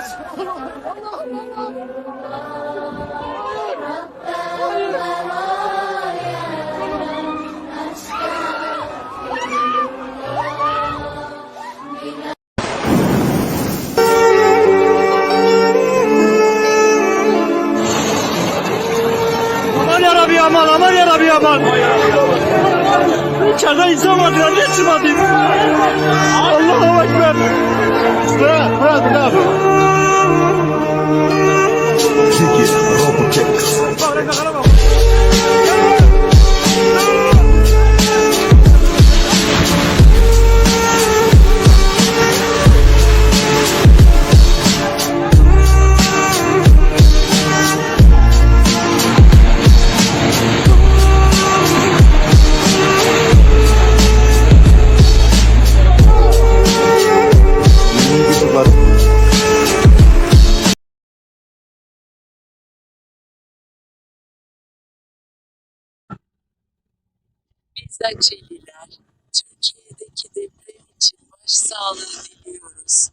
Aman yarabbi aman, aman yarabbi aman. İçeride insan vardı, ne çıkmadı? Allahu Ekber. Bırak ne yapıyor? Ziggy Robotex. Biz Açeliler, Türkiye'deki deprem için başsağlığı diliyoruz.